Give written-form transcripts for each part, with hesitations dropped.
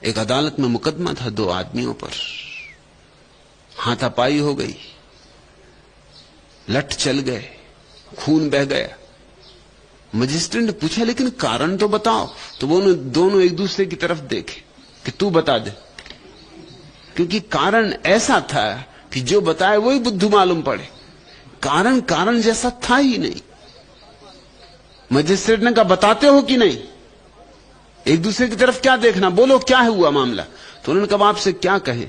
एक अदालत में मुकदमा था 2 आदमियों पर, हाथापाई हो गई, लठ चल गए, खून बह गया। मजिस्ट्रेट ने पूछा लेकिन कारण तो बताओ। तो वो दोनों एक दूसरे की तरफ देखे कि तू बता दे, क्योंकि कारण ऐसा था कि जो बताए वही बुद्धू मालूम पड़े। कारण कारण जैसा था ही नहीं। मजिस्ट्रेट ने कहा बताते हो कि नहीं? एक दूसरे की तरफ क्या देखना, बोलो क्या हुआ मामला। तो उन्होंने कहा आपसे क्या कहें,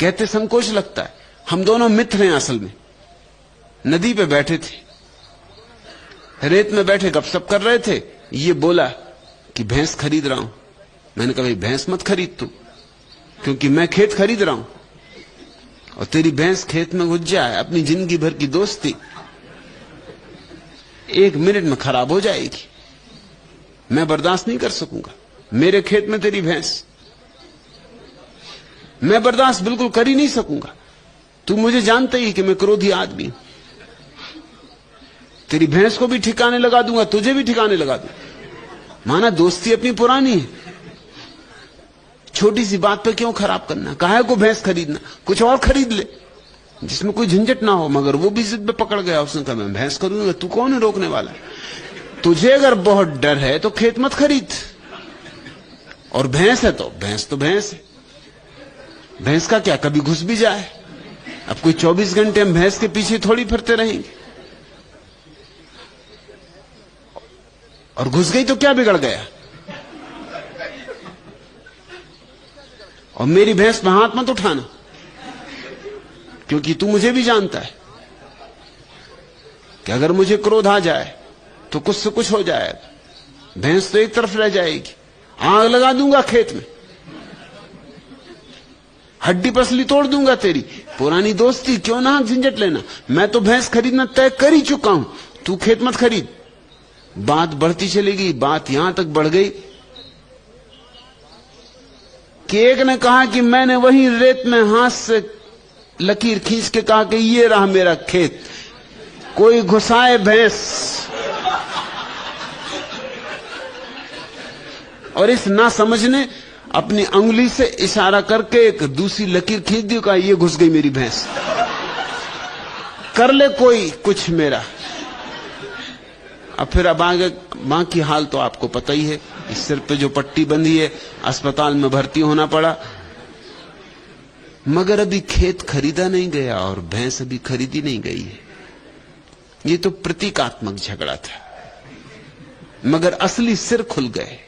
कहते संकोच लगता है। हम दोनों मित्र हैं असल में। नदी पे बैठे थे, रेत में बैठे गपशप कर रहे थे। ये बोला कि भैंस खरीद रहा हूं। मैंने कहा भाई भैंस मत खरीद तू, क्योंकि मैं खेत खरीद रहा हूं और तेरी भैंस खेत में घुस जाए, अपनी जिंदगी भर की दोस्ती 1 मिनट में खराब हो जाएगी। मैं बर्दाश्त नहीं कर सकूंगा। मेरे खेत में तेरी भैंस, मैं बर्दाश्त बिल्कुल कर ही नहीं सकूंगा। तू मुझे जानता ही कि मैं क्रोधी आदमी हूं। तेरी भैंस को भी ठिकाने लगा दूंगा, तुझे भी ठिकाने लगा दूंगा। माना दोस्ती अपनी पुरानी है, छोटी सी बात पे क्यों खराब करना? काहे को भैंस खरीदना, कुछ और खरीद ले जिसमें कोई झंझट ना हो। मगर वो भी जिद पे पकड़ गया। उसने कहा मैं भैंस खरीदूंगा। तू कौन है रोकने वाला? तुझे अगर बहुत डर है तो खेत मत खरीद, और भैंस है तो भैंस है। भैंस का क्या, कभी घुस भी जाए। अब कोई 24 घंटे हम भैंस के पीछे थोड़ी फिरते रहेंगे। और घुस गई तो क्या बिगड़ गया? और मेरी भैंस में हाथ मत उठाना, क्योंकि तू मुझे भी जानता है कि अगर मुझे क्रोध आ जाए तो कुछ से कुछ हो जाएगा। भैंस तो एक तरफ रह जाएगी, आग लगा दूंगा खेत में, हड्डी पसली तोड़ दूंगा तेरी। पुरानी दोस्ती क्यों ना झंझट लेना। मैं तो भैंस खरीदना तय कर ही चुका हूं, तू खेत मत खरीद। बात बढ़ती चली गई। बात यहां तक बढ़ गई कि एक ने कहा कि मैंने वही रेत में हाथ से लकीर खींच के कहा कि ये रहा मेरा खेत, कोई घुसाए भैंस। और इस ना समझने अपनी अंगुली से इशारा करके एक दूसरी लकीर खींच दी, कहा ये घुस गई मेरी भैंस, कर ले कोई कुछ मेरा। अब फिर अब आगे बाकी हाल तो आपको पता ही है। इस सिर पे जो पट्टी बंधी है, अस्पताल में भर्ती होना पड़ा। मगर अभी खेत खरीदा नहीं गया और भैंस अभी खरीदी नहीं गई है। ये तो प्रतीकात्मक झगड़ा था, मगर असली सिर खुल गए।